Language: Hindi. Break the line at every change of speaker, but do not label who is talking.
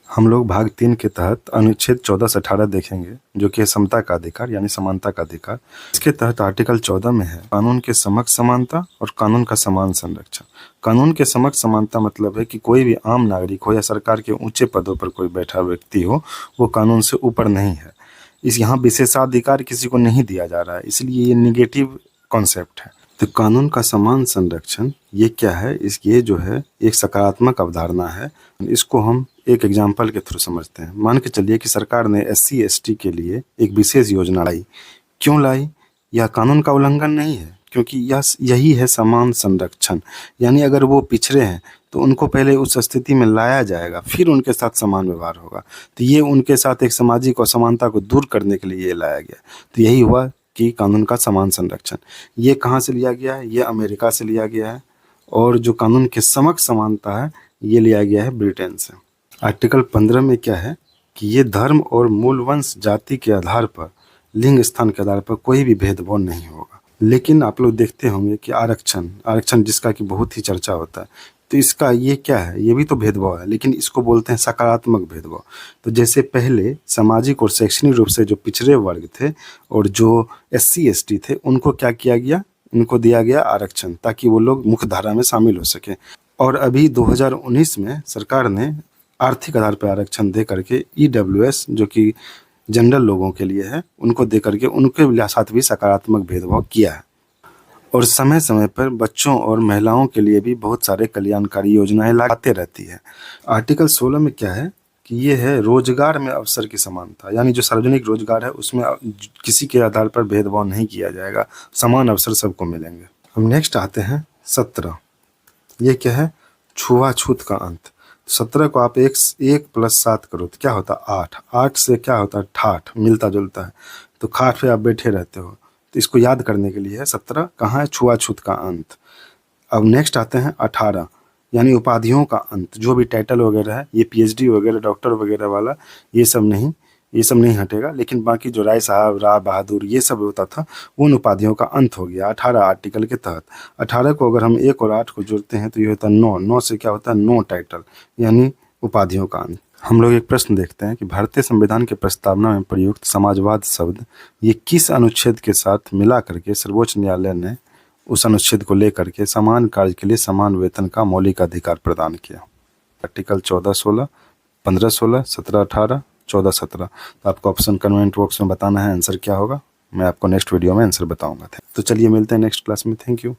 हम लोग भाग 3 के तहत अनुच्छेद 14 से 18 देखेंगे, जो कि है समता का अधिकार यानी समानता का अधिकार। इसके तहत आर्टिकल 14 में है कानून के समक्ष समानता और कानून का समान संरक्षण। कानून के समक्ष समानता मतलब है कि कोई भी आम नागरिक हो या सरकार के ऊंचे पदों पर कोई बैठा व्यक्ति हो, वो कानून से ऊपर नहीं है। इस यहाँ विशेषाधिकार किसी को नहीं दिया जा रहा है, इसलिए ये निगेटिव कॉन्सेप्ट है। तो कानून का समान संरक्षण ये क्या है? ये जो है एक सकारात्मक अवधारणा है। इसको हम एक एग्जाम्पल के थ्रू समझते हैं। मान के चलिए कि सरकार ने SC/ST के लिए एक विशेष योजना लाई। क्यों लाई? यह कानून का उल्लंघन नहीं है, क्योंकि यही है समान संरक्षण। यानी अगर वो पिछड़े हैं तो उनको पहले उस स्थिति में लाया जाएगा, फिर उनके साथ समान व्यवहार होगा। तो ये उनके साथ एक सामाजिक असमानता को दूर करने के लिए ये लाया गया। तो यही हुआ कि कानून का समान संरक्षण। ये कहाँ से लिया गया है? ये अमेरिका से लिया गया है। और जो कानून के समक्ष समानता है, ये लिया गया है ब्रिटेन से। आर्टिकल 15 में क्या है कि ये धर्म और मूल वंश जाति के आधार पर, लिंग स्थान के आधार पर कोई भी भेदभाव नहीं होगा। लेकिन आप लोग देखते होंगे कि आरक्षण जिसका कि बहुत ही चर्चा होता है, तो इसका ये क्या है? ये भी तो भेदभाव है, लेकिन इसको बोलते हैं सकारात्मक भेदभाव। तो जैसे पहले सामाजिक और शैक्षणिक रूप से जो पिछड़े वर्ग थे और जो SC/ST थे, उनको क्या किया गया? उनको दिया गया आरक्षण, ताकि वो लोग मुख्य धारा में शामिल हो सके। और अभी 2019 में सरकार ने आर्थिक आधार पर आरक्षण दे करके EWS, जो कि जनरल लोगों के लिए है, उनको दे करके उनके साथ भी सकारात्मक भेदभाव किया है। और समय समय पर बच्चों और महिलाओं के लिए भी बहुत सारे कल्याणकारी योजनाएं लाते रहती है। आर्टिकल 16 में क्या है कि ये है रोजगार में अवसर की समानता। यानी जो सार्वजनिक रोजगार है उसमें किसी के आधार पर भेदभाव नहीं किया जाएगा, समान अवसर सबको मिलेंगे। हम नेक्स्ट आते हैं 17। ये क्या है? छुआछूत का अंत। 17 को आप 1 + 7 करो तो क्या होता है? 8। 8 से क्या होता है? ठाठ, मिलता जुलता है। तो खाट पे आप बैठे रहते हो, तो इसको याद करने के लिए है 17 कहाँ है? छुआछूत का अंत। अब नेक्स्ट आते हैं 18, यानी उपाधियों का अंत। जो भी टाइटल वगैरह है, ये PhD वगैरह, डॉक्टर वगैरह वाला, ये सब नहीं हटेगा। लेकिन बाकी जो राय साहब, राय बहादुर, ये सब होता था, उन उपाधियों का अंत हो गया 18 आर्टिकल के तहत। 18 को अगर हम 1 और 8 को जोड़ते हैं तो ये होता है 9। 9 से क्या होता है? नो टाइटल, यानी उपाधियों का अंत। हम लोग एक प्रश्न देखते हैं कि भारतीय संविधान के प्रस्तावना में प्रयुक्त समाजवाद शब्द ये किस अनुच्छेद के साथ मिला करके सर्वोच्च न्यायालय ने उस अनुच्छेद को लेकर के समान कार्य के लिए समान वेतन का मौलिक अधिकार प्रदान किया? आर्टिकल 14-16, 15-16, 17-18, 14-17। तो आपको ऑप्शन कमेंट बॉक्स में बताना है आंसर क्या होगा। मैं आपको नेक्स्ट वीडियो में आंसर बताऊंगा। तो चलिए मिलते हैं नेक्स्ट क्लास में। Thank you.